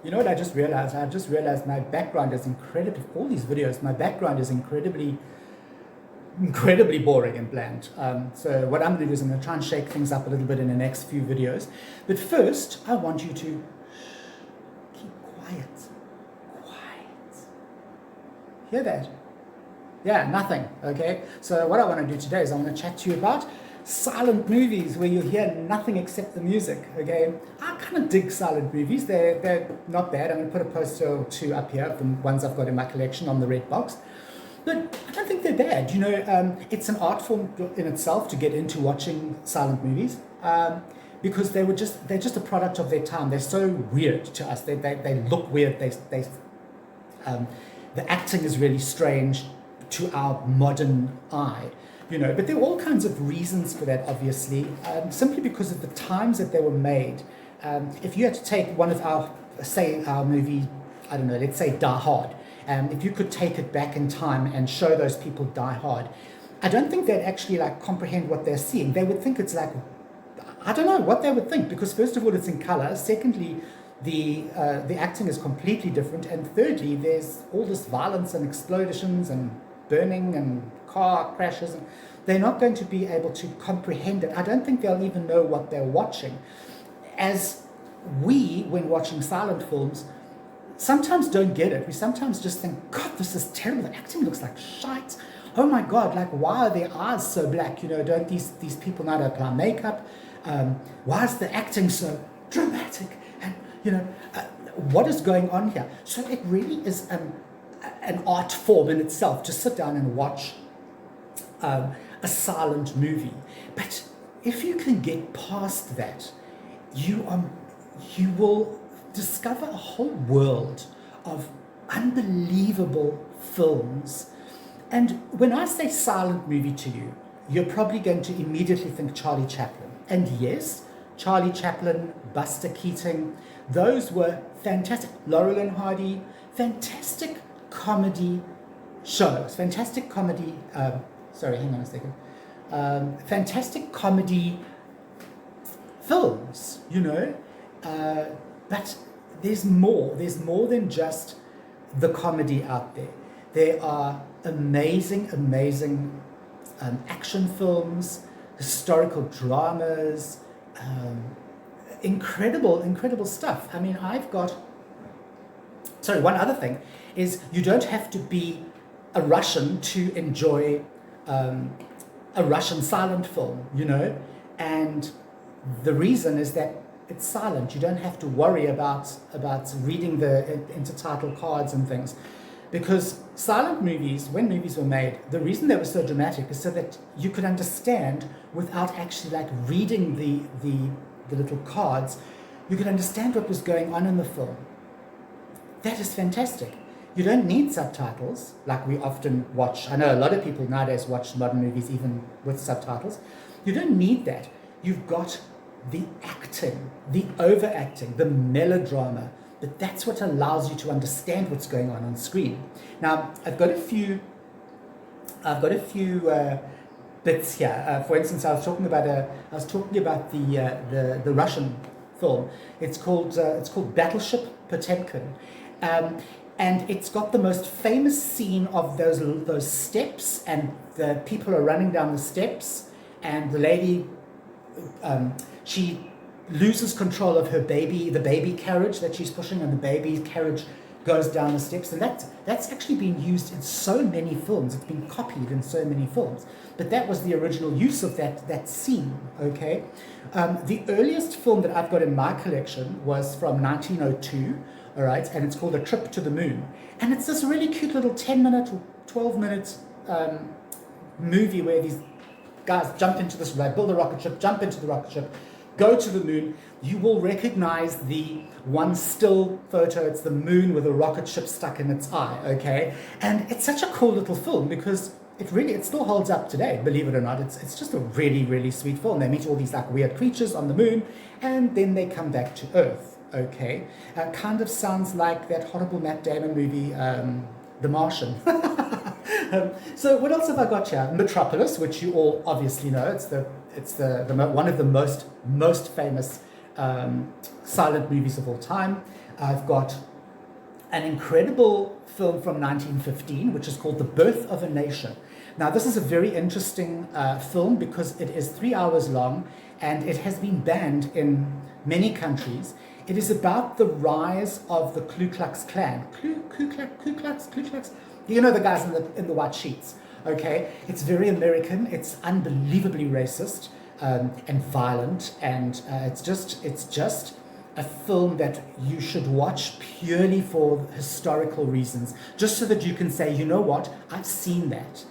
You know what I just realized? I just realized my background is incredibly, all these videos, my background is incredibly boring and bland. So what I'm going to do is I'm going to try and shake things up a little bit in the next few videos. But first, I want you to keep quiet. Quiet. Hear that? Yeah, nothing, okay? So what I want to do today is I want to chat to you about silent movies where you'll hear nothing except the music, okay? I kind of dig silent movies. They're not bad. I'm going to put a poster or two up here from ones I've got in my collection on the red box. But I don't think they're bad. You know, it's an art form in itself to get into watching silent movies because they're just a product of their time. They're so weird to us. They look weird. The acting is really strange to our modern eye. You know, but there are all kinds of reasons for that, obviously, simply because of the times that they were made. If you had to take one of our movie, I don't know, let's say Die Hard, if you could take it back in time and show those people Die Hard, I don't think they'd actually like comprehend what they're seeing. They would think it's like, I don't know what they would think, because first of all, it's in color. Secondly, the acting is completely different. And thirdly, there's all this violence and explosions and burning and car crashes. And they're not going to be able to comprehend it. I don't think they'll even know what they're watching. As we, when watching silent films, sometimes don't get it. We sometimes just think, God, this is terrible. The acting looks like shite. Oh my God, like why are their eyes so black? You know, don't these people know how to apply makeup? Why is the acting so dramatic? And, you know, what is going on here? So it really is an art form in itself to sit down and watch a silent movie. But if you can get past that, you will discover a whole world of unbelievable films. And when I say silent movie to you, you're probably going to immediately think Charlie Chaplin. And yes, Charlie Chaplin, Buster Keaton, those were fantastic. Laurel and Hardy, fantastic comedy shows, fantastic comedy, fantastic comedy films, you know. But there's more than just the comedy out there. There are amazing action films, historical dramas, incredible stuff. I mean, one other thing is you don't have to be a Russian to enjoy a Russian silent film, you know, and the reason is that it's silent. You don't have to worry about reading the intertitle cards and things, because silent movies, when movies were made, the reason they were so dramatic is so that you could understand without actually like reading the little cards. You could understand what was going on in the film. That is fantastic. You don't need subtitles like we often watch. I know a lot of people nowadays watch modern movies even with subtitles. You don't need that. You've got the acting, the overacting, the melodrama, but that's what allows you to understand what's going on screen. Now, I've got a few bits here. For instance, I was talking about the Russian film. It's called Battleship Potemkin, and it's got the most famous scene of those steps, and the people are running down the steps, and the lady. She loses control of her baby, the baby carriage that she's pushing, and the baby carriage goes down the steps. And that's actually been used in so many films. It's been copied in so many films. But that was the original use of that scene, okay? The earliest film that I've got in my collection was from 1902, all right? And it's called A Trip to the Moon. And it's this really cute little 10-minute or 12-minute movie where these guys jump into this, build a rocket ship, jump into the rocket ship, go to the moon. You will recognize the one still photo. It's the moon with a rocket ship stuck in its eye, okay? And it's such a cool little film because it still holds up today, believe it or not. It's just a really sweet film. They meet all these like weird creatures on the moon, and then they come back to Earth, okay? Kind of sounds like that horrible Matt Damon movie, The Martian. So what else have I got here? Metropolis, which you all obviously know. It's one of the most famous silent movies of all time. I've got an incredible film from 1915, which is called The Birth of a Nation. Now, this is a very interesting film because it is 3 hours long and it has been banned in many countries. It is about the rise of the Ku Klux Klan. Ku Klux? You know, the guys in the white sheets, okay? It's very American, it's unbelievably racist and violent, and it's just a film that you should watch purely for historical reasons, just so that you can say, you know what, I've seen that.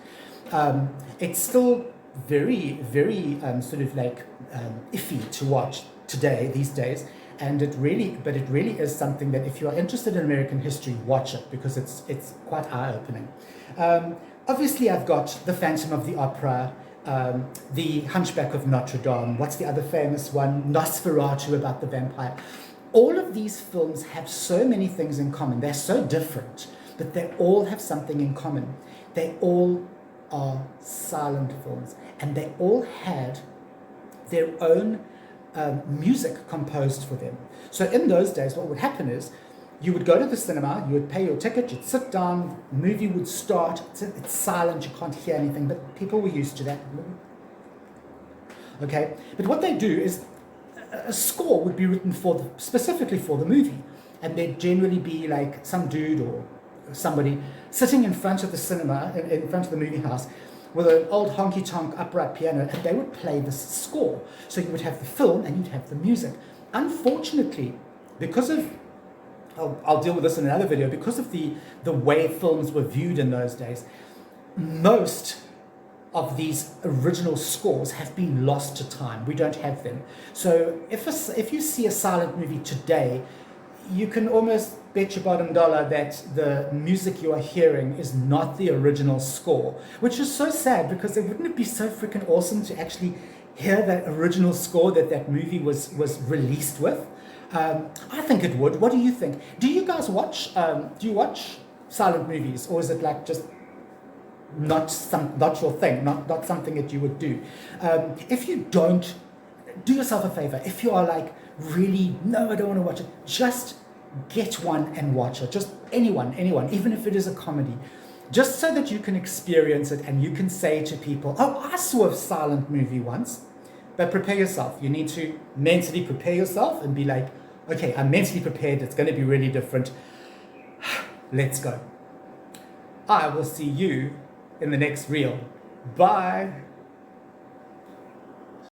It's still very, very sort of like iffy to watch these days, and it really is something that if you are interested in American history, watch it, because it's quite eye-opening. Obviously, I've got The Phantom of the Opera, The Hunchback of Notre Dame. What's the other famous one? Nosferatu, about the vampire. All of these films have so many things in common. They're so different, but they all have something in common. They all are silent films, and they all had their own music composed for them. So in those days, what would happen is you would go to the cinema, you would pay your ticket, you'd sit down, the movie would start, it's silent, you can't hear anything, but people were used to that. Okay, but what they do is a score would be written specifically for the movie, and there'd generally be like some dude or somebody sitting in front of the cinema, in front of the movie house, with an old honky-tonk upright piano, and they would play this score. So you would have the film and you'd have the music. Unfortunately, because of, I'll deal with this in another video, because of the way films were viewed in those days, most of these original scores have been lost to time. We don't have them. So if you see a silent movie today, you can almost bet your bottom dollar that the music you are hearing is not the original score, which is so sad, because wouldn't it be so freaking awesome to actually hear that original score that movie was released with? I think it would. What do you think? Do you guys watch? Do you watch silent movies, or is it like just not your thing, not something that you would do? If you don't, do yourself a favor. If you are like, really, no, I don't want to watch it, just get one and watch it. Just anyone, even if it is a comedy, just so that you can experience it and you can say to people, oh, I saw a silent movie once. But prepare yourself. You need to mentally prepare yourself and be like, okay, I'm mentally prepared, it's going to be really different. Let's go. I will see you in the next reel. Bye.